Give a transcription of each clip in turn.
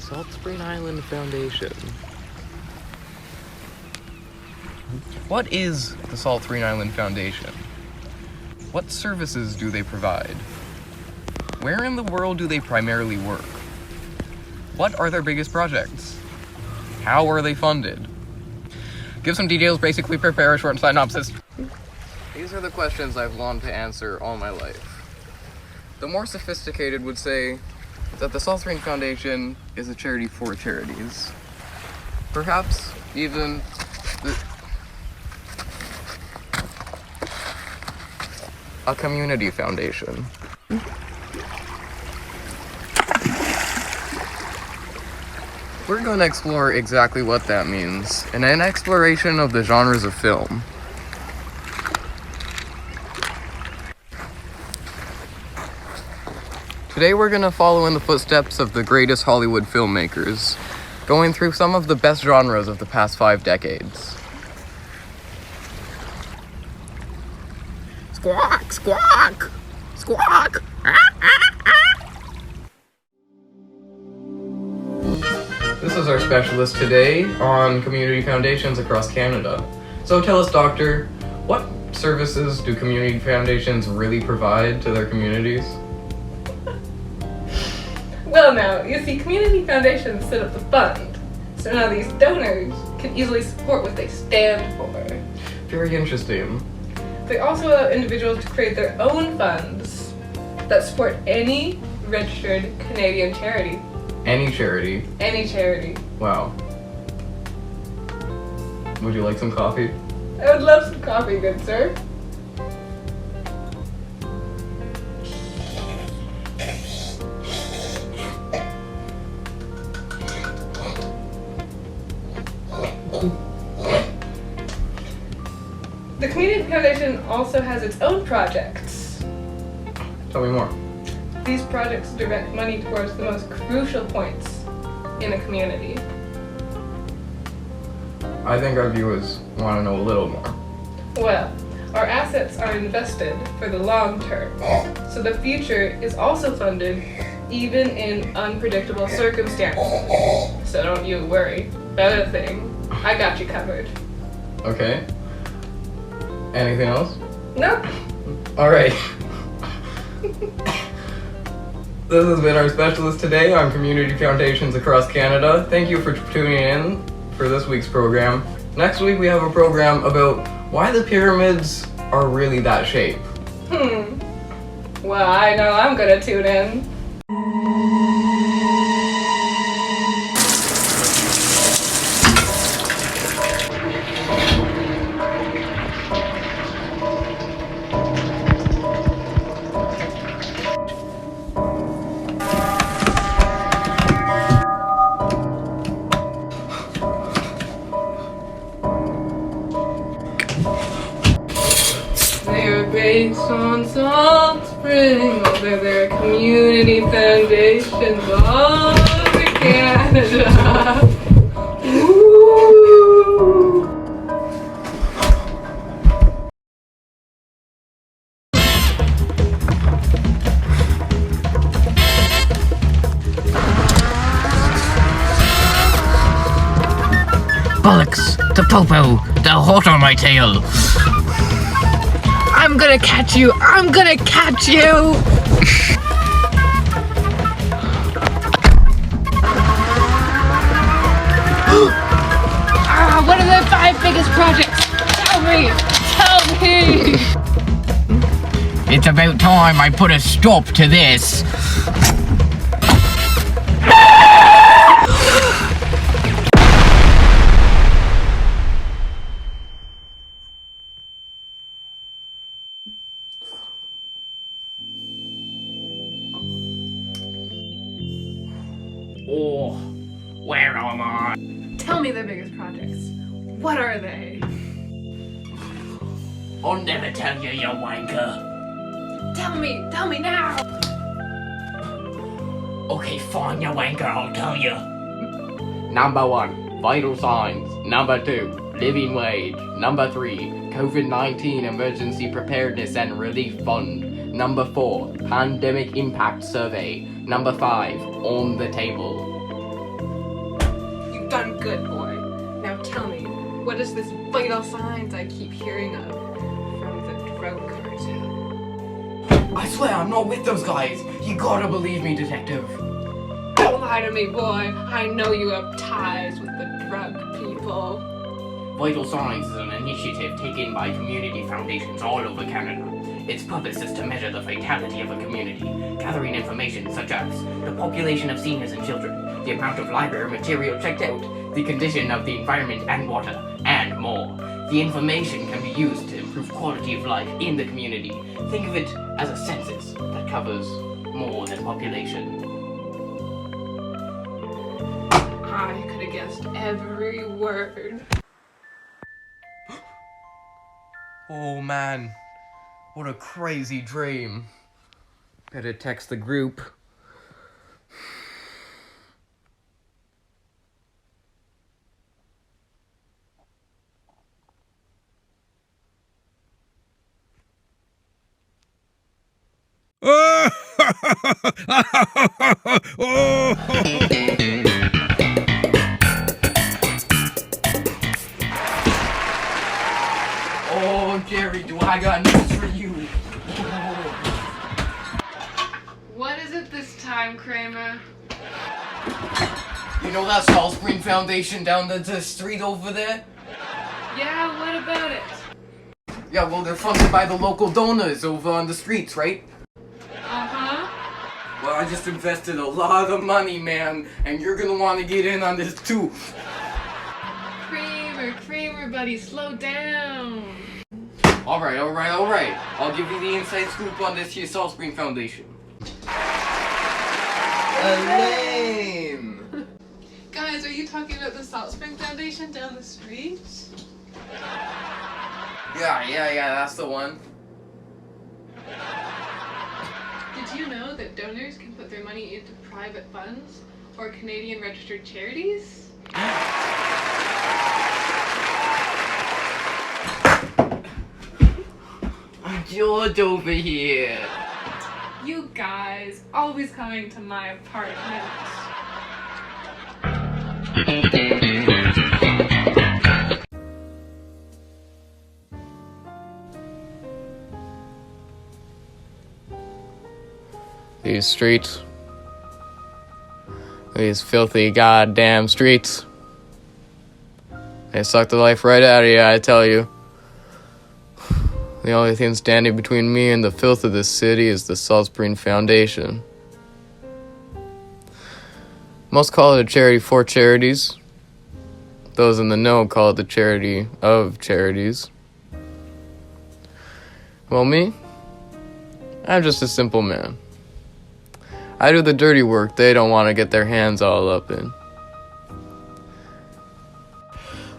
Salt Spring Island Foundation. What is the Salt Spring Island Foundation? What services do they provide? Where in the world do they primarily work? What are their biggest projects? How are they funded? Give some details, basically prepare a short synopsis. These are the questions I've longed to answer all my life. The more sophisticated would say that the Salt Spring Foundation is a charity for charities. Perhaps even a community foundation. We're going to explore exactly what that means in an exploration of the genres of film. Today we're going to follow in the footsteps of the greatest Hollywood filmmakers, going through some of the best genres of the past 5 decades. Squawk, squawk, squawk. This is our specialist today on community foundations across Canada. So tell us, Doctor, what services do community foundations really provide to their communities? Well now, you see, community foundations set up the fund, so now these donors can easily support what they stand for. Very interesting. They also allow individuals to create their own funds that support any registered Canadian charity. Any charity. Any charity. Wow. Would you like some coffee? I would love some coffee, good sir. The Community Foundation also has its own projects. Tell me more. These projects direct money towards the most crucial points in a community. I think our viewers want to know a little more. Well, our assets are invested for the long term, so the future is also funded even in unpredictable circumstances. So don't you worry about a thing. I got you covered. Okay. Anything else? Nope. Alright. This has been our specialist today on community foundations across Canada. Thank you for tuning in for this week's program. Next week we have a program about why the pyramids are really that shape. Well, I know I'm gonna tune in. They're based on Salt Spring, they're community foundations all over Canada. Woo! Bollocks! The popo! The hot on my tail! I'm gonna catch you! I'm gonna catch you! What are the 5 biggest projects? Tell me! Tell me! It's about time I put a stop to this. Oh, where am I? Tell me their biggest projects. What are they? I'll never tell you, you wanker. Tell me now! Okay, fine, you wanker, I'll tell you. Number 1, vital signs. Number 2, living wage. Number 3, COVID-19 emergency preparedness and relief fund. Number 4, pandemic impact survey. Number 5, on the table. You've done good, boy. Now tell me, what is this vital signs I keep hearing of from the drug cartel? I swear I'm not with those guys. You gotta believe me, detective. Don't lie to me, boy. I know you have ties with the drug people. Vital Signs is an initiative taken by community foundations all over Canada. Its purpose is to measure the vitality of a community, gathering information such as the population of seniors and children, the amount of library material checked out, the condition of the environment and water, and more. The information can be used to improve quality of life in the community. Think of it as a census that covers more than population. I could have guessed every word. Oh man, what a crazy dream. Better text the group. Oh, Jerry, do I got news for you? What is it this time, Kramer? You know that Salt Spring Foundation down the street over there? Yeah, what about it? Yeah, well, they're funded by the local donors over on the streets, right? Uh-huh. Well, I just invested a lot of money, man, and you're gonna want to get in on this too. Kramer, buddy, slow down. Alright. I'll give you the inside scoop on this here Salt Spring Foundation. Lame! Guys, are you talking about the Salt Spring Foundation down the street? Yeah, that's the one. Did you know that donors can put their money into private funds or Canadian registered charities? George over here. You guys, always coming to my apartment. These streets. These filthy goddamn streets. They suck the life right out of you, I tell you. The only thing standing between me and the filth of this city is the Salt Spring Foundation. Most call it a charity for charities. Those in the know call it the charity of charities. Well, me? I'm just a simple man. I do the dirty work they don't want to get their hands all up in.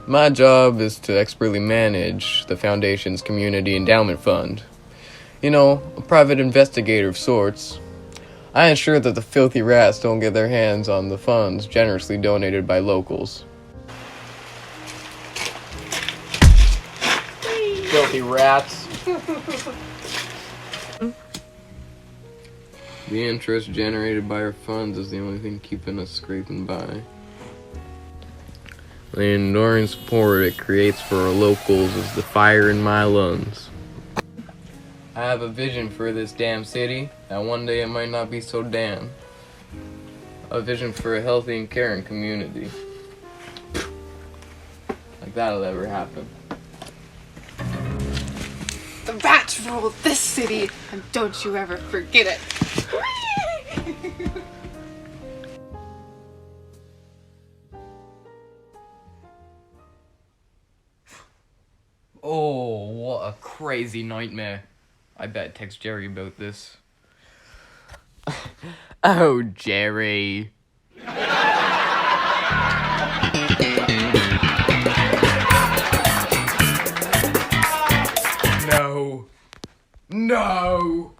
My job is to expertly manage the Foundation's Community Endowment Fund. You know, a private investigator of sorts. I ensure that the filthy rats don't get their hands on the funds generously donated by locals. Filthy rats. The interest generated by our funds is the only thing keeping us scraping by. The enduring support it creates for our locals is the fire in my lungs. I have a vision for this damn city, that one day it might not be so damn. A vision for a healthy and caring community. Like that'll ever happen. The rats rule this city, and don't you ever forget it. Oh, what a crazy nightmare. I bet text Jerry about this. Oh, Jerry. No. No.